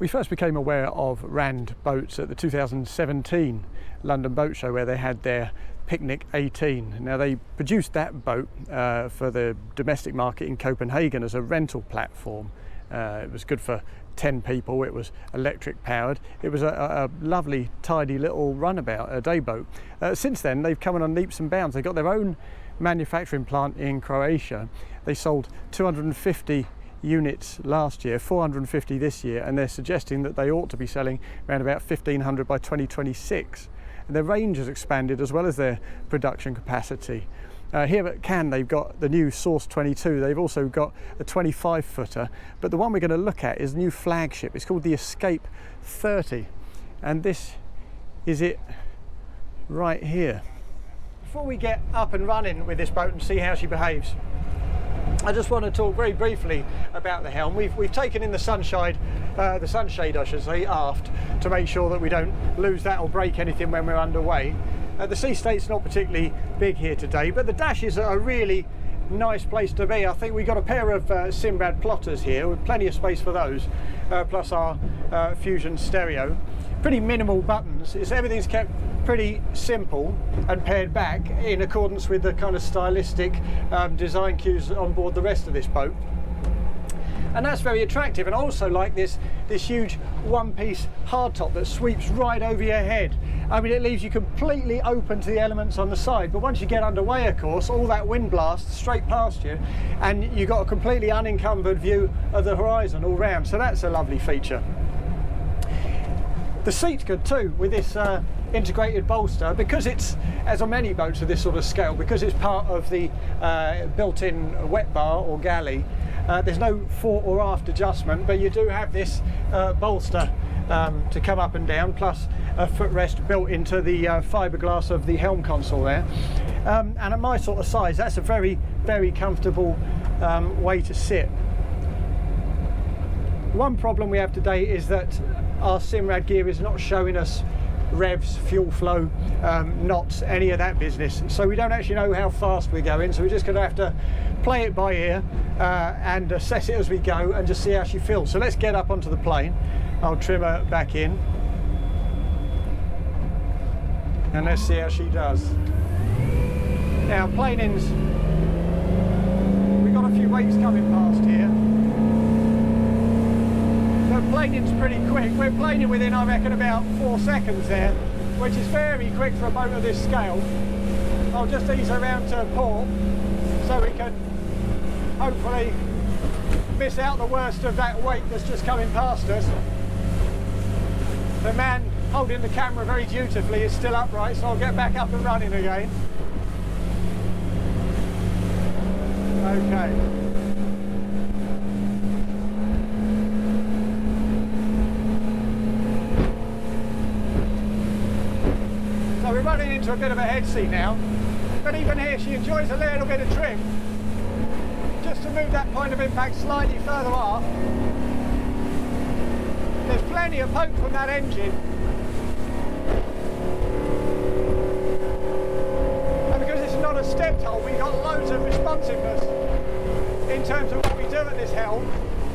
We first became aware of Rand boats at the 2017 London Boat Show, where they had their Picnic 18. Now, they produced that boat for the domestic market in Copenhagen as a rental platform. It was good for 10 people, it was electric powered. It was a lovely, tidy little runabout, a day boat. Since then, they've come on leaps and bounds. They've got their own manufacturing plant in Croatia. They sold 250 units last year, 450 this year, and they're suggesting that they ought to be selling around about 1,500 by 2026. And their range has expanded as well as their production capacity. Here at Cannes, they've got the new Source 22. They've also got a 25-footer, but the one we're going to look at is the new flagship. It's called the Escape 30, and this is it right here. Before we get up and running with this boat and see how she behaves, I just want to talk very briefly about the helm. We've taken in the sunshade I should say, aft, to make sure that we don't lose that or break anything when we're underway. The sea state's not particularly big here today, but the dash is a really nice place to be. I think we've got a pair of Sinbad plotters here with plenty of space for those, plus our Fusion stereo. Pretty minimal buttons. Everything's kept pretty simple and pared back in accordance with the kind of stylistic design cues on board the rest of this boat. And that's very attractive. And I also like this huge one-piece hardtop that sweeps right over your head. I mean, it leaves you completely open to the elements on the side, but once you get underway, of course, all that wind blasts straight past you, and you've got a completely unencumbered view of the horizon all round. So that's a lovely feature. The seat's good too, with this integrated bolster, because it's, as on many boats of this sort of scale, because it's part of the built-in wet bar or galley. There's no fore or aft adjustment, but you do have this bolster to come up and down, plus a footrest built into the fiberglass of the helm console there. And at my sort of size, that's a very, very comfortable way to sit. One problem we have today is that our Simrad gear is not showing us revs, fuel flow, knots, any of that business. So we don't actually know how fast we're going, so we're just going to have to play it by ear and assess it as we go and just see how she feels. So let's get up onto the plane. I'll trim her back in and let's see how she does. Now, planing's, we've got a few weights coming past here. So planing's pretty quick. We're planing within, I reckon, about 4 seconds there, which is very quick for a boat of this scale. I'll just ease her around to port so we can hopefully miss out the worst of that weight that's just coming past us. The man holding the camera very dutifully is still upright, so I'll get back up and running again. Okay. So we're running into a bit of a head sea now, but even here she enjoys a little bit of trim, just to move that point of impact slightly further aft. There's plenty of poke from that engine, and because it's not a stepped hull, we've got loads of responsiveness in terms of what we do at this helm,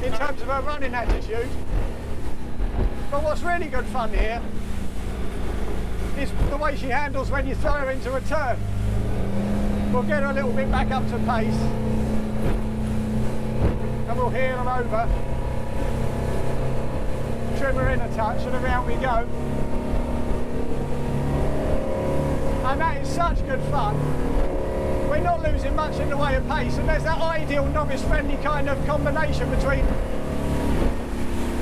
in terms of our running attitude. But what's really good fun here is the way she handles when you throw her into a turn. We'll get her a little bit back up to pace and we'll heel her over, trim her in a touch, and around we go. And that is such good fun. We're not losing much in the way of pace, and there's that ideal novice-friendly kind of combination between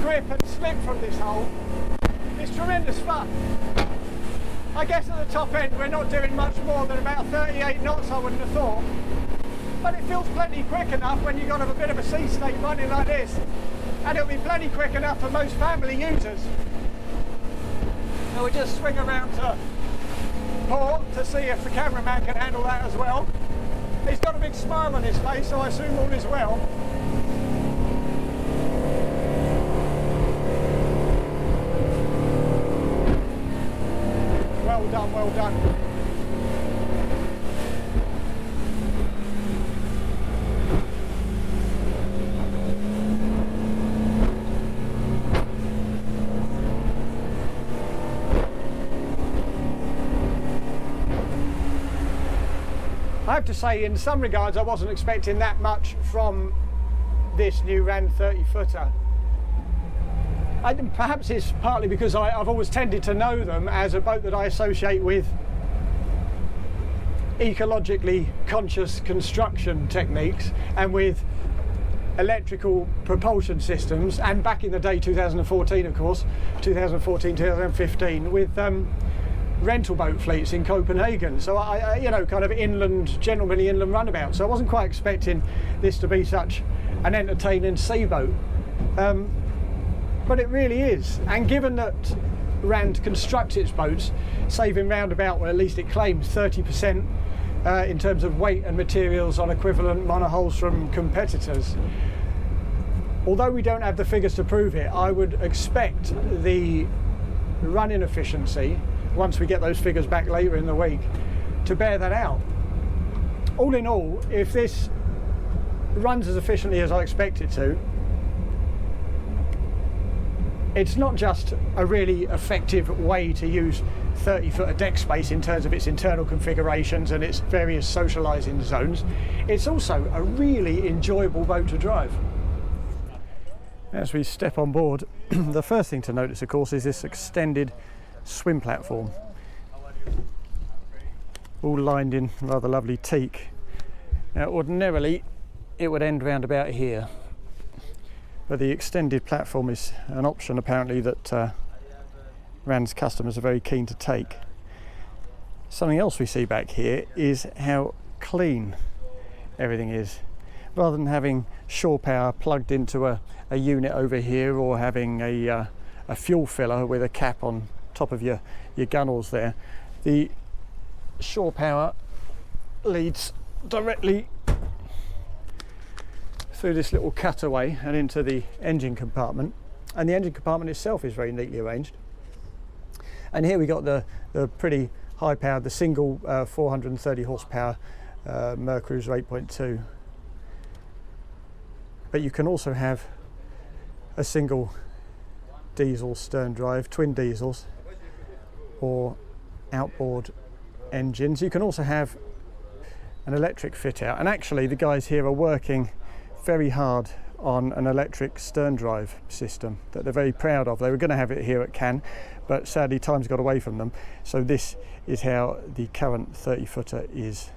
grip and slip from this hull. It's tremendous fun. I guess at the top end we're not doing much more than about 38 knots, I wouldn't have thought. But it feels plenty quick enough when you've got a bit of a sea state running like this. And it'll be plenty quick enough for most family users. Now we just swing around to port to see if the cameraman can handle that as well. He's got a big smile on his face, so I assume all is well. Well done, well done. have to say, in some regards, I wasn't expecting that much from this new Rand 30 footer. Perhaps it's partly because I've always tended to know them as a boat that I associate with ecologically conscious construction techniques and with electrical propulsion systems, and back in the day, 2014 of course, 2014, 2015, with rental boat fleets in Copenhagen. So I you know, kind of inland, generally inland runabout. So I wasn't quite expecting this to be such an entertaining sea boat. But it really is. And given that Rand constructs its boats, saving round about, well, at least it claims 30% in terms of weight and materials on equivalent monohulls from competitors. Although we don't have the figures to prove it, I would expect the running efficiency, once we get those figures back later in the week, to bear that out. All in all, if this runs as efficiently as I expect it to, it's not just a really effective way to use 30 foot of deck space in terms of its internal configurations and its various socialising zones, it's also a really enjoyable boat to drive. As we step on board, the first thing to notice of course is this extended swim platform, all lined in rather lovely teak. Now ordinarily it would end round about here, but the extended platform is an option apparently that Rand's customers are very keen to take. Something else we see back here is how clean everything is. Rather than having shore power plugged into a unit over here, or having a fuel filler with a cap on top of your gunnels there, the shore power leads directly through this little cutaway and into the engine compartment, and the engine compartment itself is very neatly arranged. And here we got the pretty high powered, the single 430 horsepower Mercruiser 8.2, but you can also have a single diesel stern drive, twin diesels, or outboard engines. You can also have an electric fit out, and actually the guys here are working very hard on an electric stern drive system that they're very proud of. They were going to have it here at Cannes, but sadly time's got away from them. So this is how the current 30 footer is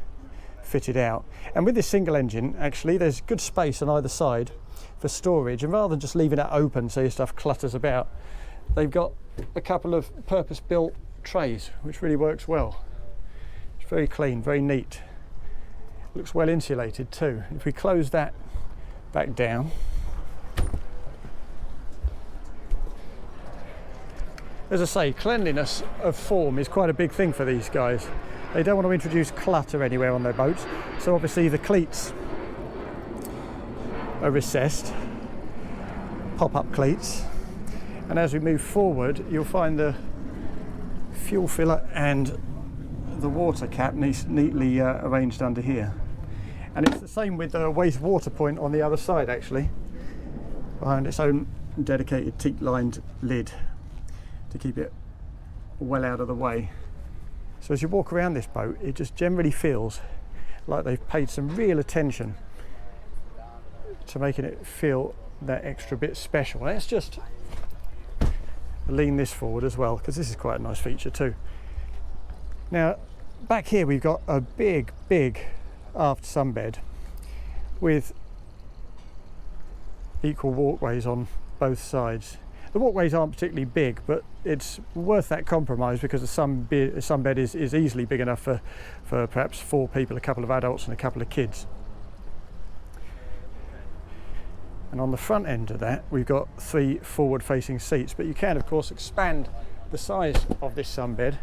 fitted out. And with this single engine, actually there's good space on either side for storage, and rather than just leaving it open so your stuff clutters about, they've got a couple of purpose-built trays, which really works well. It's very clean, very neat. Looks well insulated too. If we close that back down, as I say, cleanliness of form is quite a big thing for these guys. They don't want to introduce clutter anywhere on their boats, so obviously the cleats are recessed, pop-up cleats, and as we move forward you'll find the fuel filler and the water cap neatly arranged under here. And it's the same with the waste-water point on the other side, actually, behind its own dedicated teak-lined lid to keep it well out of the way. So as you walk around this boat, it just generally feels like they've paid some real attention to making it feel that extra bit special. Let's just lean this forward as well, because this is quite a nice feature too. Now, back here we've got a big aft sunbed with equal walkways on both sides. The walkways aren't particularly big, but it's worth that compromise because the sunbed is easily big enough for perhaps 4 people, a couple of adults and a couple of kids. And on the front end of that we've got 3 forward facing seats, but you can of course expand the size of this sunbed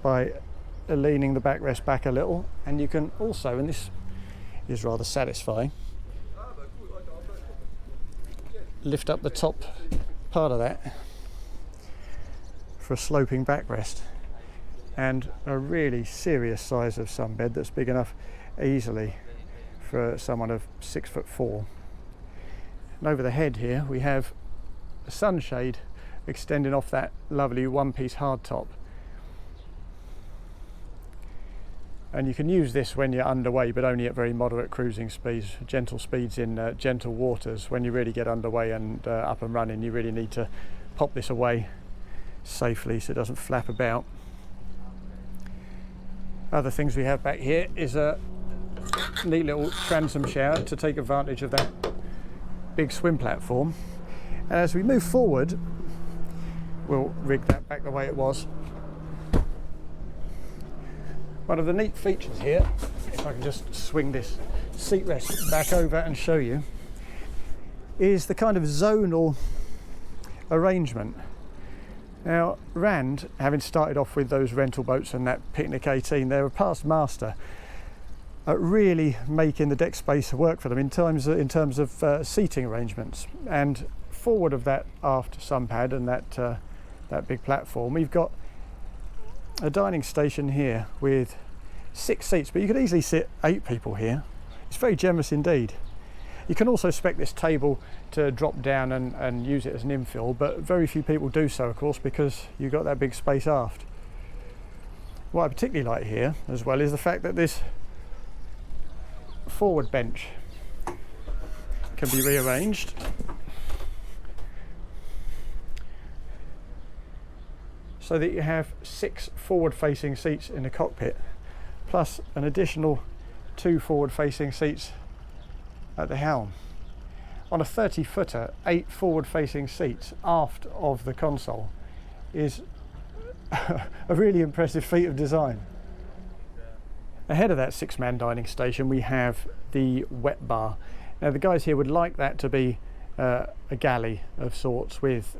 by leaning the backrest back a little, and you can also, and this is rather satisfying, lift up the top part of that for a sloping backrest, and a really serious size of sunbed that's big enough easily for someone of 6'4". And over the head here we have a sunshade extending off that lovely one-piece hardtop. and you can use this when you're underway, but only at very moderate cruising speeds, gentle speeds in gentle waters. When you really get underway and up and running, you really need to pop this away safely so it doesn't flap about. Other things we have back here is a neat little transom shower to take advantage of that big swim platform. And as we move forward, we'll rig that back the way it was. One of the neat features here, if I can just swing this seat rest back over and show you, is the kind of zonal arrangement. Now, Rand, having started off with those rental boats and that Picnic 18, they're a past master at really making the deck space work for them in terms of seating arrangements. And forward of that aft sun pad and that big platform, we've got a dining station here with 6 seats, but you could easily sit 8 people here. It's very generous indeed. You can also spec this table to drop down and use it as an infill, but very few people do so, of course, because you've got that big space aft. What I particularly like here as well is the fact that this forward bench can be rearranged so that you have 6 forward-facing seats in the cockpit, plus an additional 2 forward-facing seats at the helm. On a 30-footer, 8 forward-facing seats aft of the console is a really impressive feat of design. Ahead of that 6-man dining station, we have the wet bar. Now, the guys here would like that to be a galley of sorts with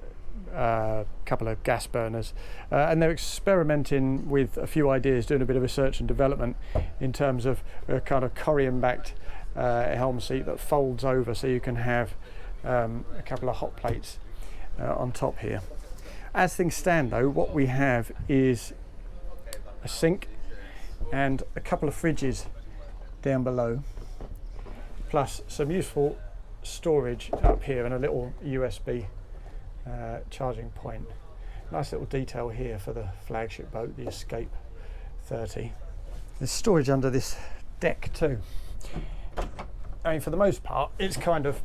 a couple of gas burners, and they're experimenting with a few ideas, doing a bit of research and development in terms of a kind of Corian backed helm seat that folds over so you can have a couple of hot plates on top here. As things stand though, what we have is a sink and a couple of fridges down below, plus some useful storage up here and a little USB charging point. Nice little detail here for the flagship boat, the Escape 30. There's storage under this deck too. I mean, for the most part, it's kind of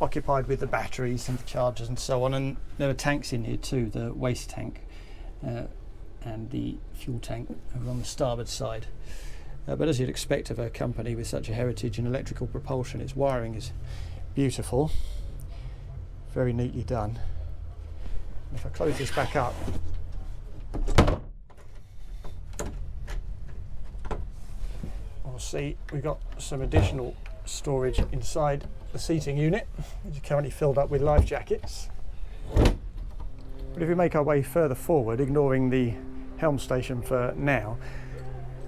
occupied with the batteries and the chargers and so on, and there are tanks in here too, the waste tank and the fuel tank over on the starboard side. But as you'd expect of a company with such a heritage in electrical propulsion, its wiring is beautiful. Very neatly done. And if I close this back up, we'll see we've got some additional storage inside the seating unit, which is currently filled up with life jackets. But if we make our way further forward, ignoring the helm station for now,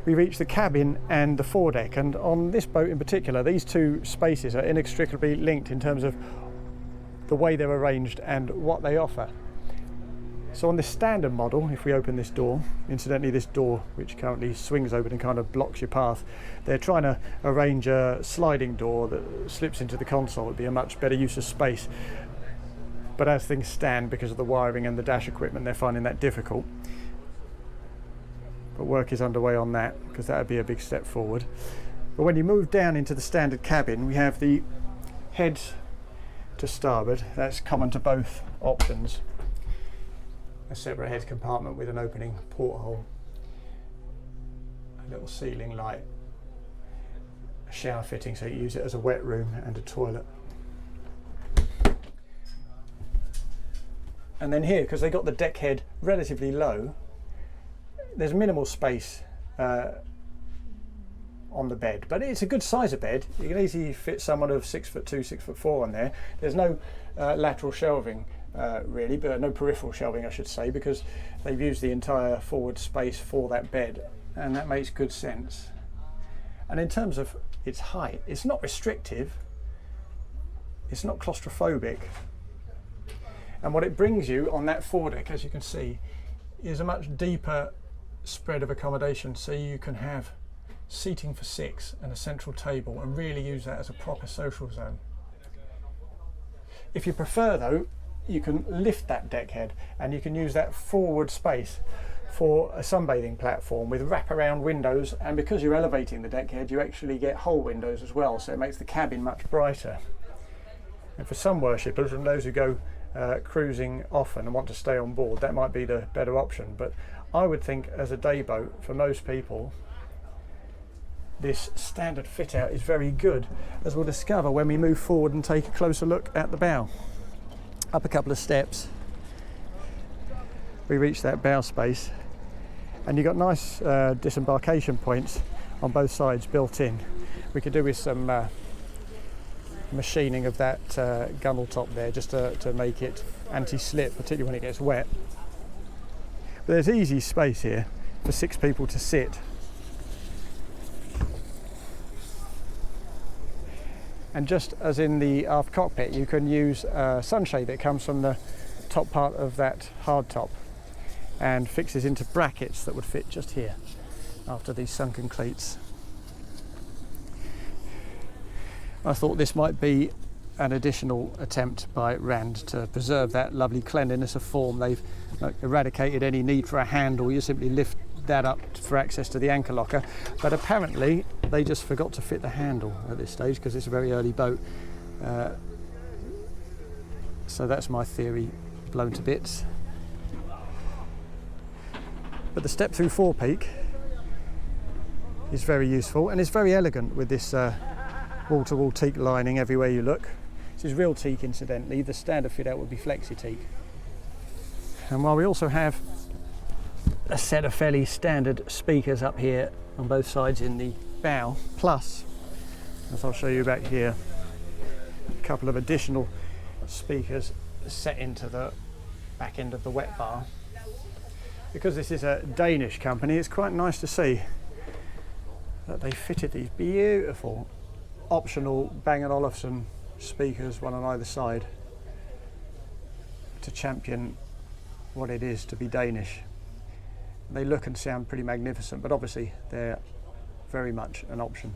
we reach the cabin and the foredeck. And on this boat in particular, these two spaces are inextricably linked in terms of the way they're arranged and what they offer. So on this standard model, if we open this door, incidentally this door which currently swings open and kind of blocks your path, they're trying to arrange a sliding door that slips into the console. It'd be a much better use of space. But as things stand, because of the wiring and the dash equipment, they're finding that difficult. But work is underway on that, because that would be a big step forward. But when you move down into the standard cabin, we have the heads to starboard. That's common to both options. A separate head compartment with an opening porthole, a little ceiling light, a shower fitting so you use it as a wet room, and a toilet. And then here, because they got the deck head relatively low, there's minimal space on the bed, but it's a good size of bed. You can easily fit someone of 6'2", 6'4" on there. There's no lateral shelving really, but no peripheral shelving I should say, because they've used the entire forward space for that bed, and that makes good sense. And in terms of its height, it's not restrictive, it's not claustrophobic, and what it brings you on that foredeck, as you can see, is a much deeper spread of accommodation, so you can have seating for 6 and a central table and really use that as a proper social zone. If you prefer though, you can lift that deck head and you can use that forward space for a sunbathing platform with wraparound windows, and because you're elevating the deck head you actually get whole windows as well, so it makes the cabin much brighter. And for some worshippers and those who go cruising often and want to stay on board, that might be the better option, but I would think as a day boat for most people this standard fit out is very good, as we'll discover when we move forward and take a closer look at the bow. Up a couple of steps we reach that bow space, and you've got nice disembarkation points on both sides built in. We could do with some machining of that gunnel top there just to make it anti-slip, particularly when it gets wet. But there's easy space here for 6 people to sit. And just as in the aft cockpit, you can use a sunshade that comes from the top part of that hardtop and fixes into brackets that would fit just here after these sunken cleats. I thought this might be an additional attempt by Rand to preserve that lovely cleanliness of form. They've eradicated any need for a handle. You simply lift that up for access to the anchor locker, but apparently they just forgot to fit the handle at this stage because it's a very early boat. So that's my theory blown to bits. But the step through forepeak is very useful, and it's very elegant with this wall-to-wall teak lining everywhere you look. This is real teak, incidentally. The standard fit out would be flexi teak. And while we also have a set of fairly standard speakers up here on both sides in the bow, plus, as I'll show you back here, a couple of additional speakers set into the back end of the wet bar. Because this is a Danish company, it's quite nice to see that they fitted these beautiful optional Bang & Olufsen speakers, one on either side, to champion what it is to be Danish. They look and sound pretty magnificent, but obviously they're very much an option.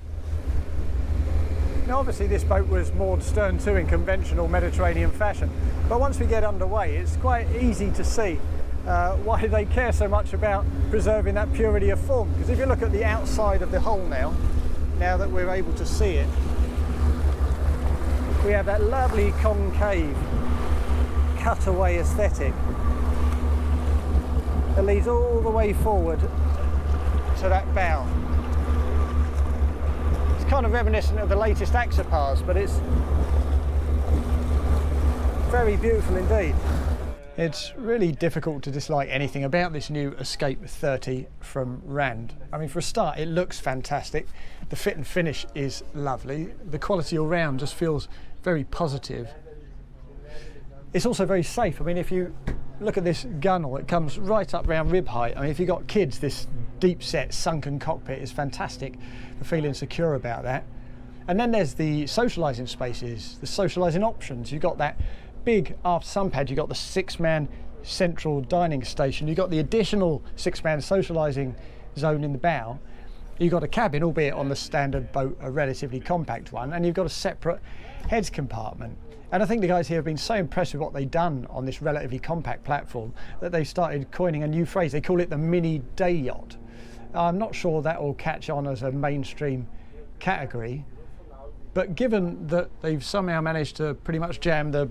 Now obviously this boat was moored stern to in conventional Mediterranean fashion, but once we get underway it's quite easy to see why they care so much about preserving that purity of form. Because if you look at the outside of the hull now that we're able to see it, we have that lovely concave cutaway aesthetic that leads all the way forward to that bow. It's kind of reminiscent of the latest Axopars, but it's very beautiful indeed. It's really difficult to dislike anything about this new Escape 30 from Rand. I mean, for a start, it looks fantastic. The fit and finish is lovely. The quality all round just feels very positive. It's also very safe. I mean, if you look at this gunnel, it comes right up round rib height. I mean, if you've got kids, this deep set sunken cockpit is fantastic for feeling secure about that. And then there's the socialising spaces, the socialising options. You've got that big aft sun pad, you've got the 6-man central dining station, you've got the additional 6-man socialising zone in the bow, you've got a cabin, albeit on the standard boat, a relatively compact one, and you've got a separate heads compartment. And I think the guys here have been so impressed with what they've done on this relatively compact platform that they started coining a new phrase. They call it the mini day yacht. I'm not sure that will catch on as a mainstream category, but given that they've somehow managed to pretty much jam the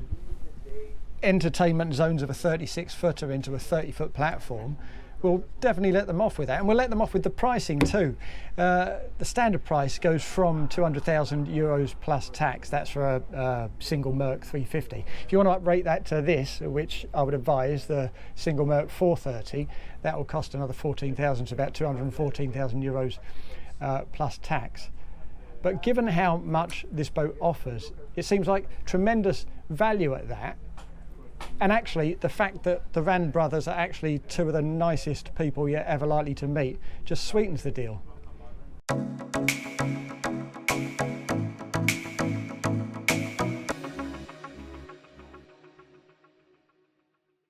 entertainment zones of a 36-footer into a 30-foot platform, we'll definitely let them off with that, and we'll let them off with the pricing too. The standard price goes from 200,000 euros plus tax. That's for a single Merc 350. If you want to uprate that to this, which I would advise, the single Merc 430, that will cost another 14,000, so about 214,000 euros plus tax. But given how much this boat offers, it seems like tremendous value at that. And actually, the fact that the Rand brothers are actually two of the nicest people you're ever likely to meet just sweetens the deal.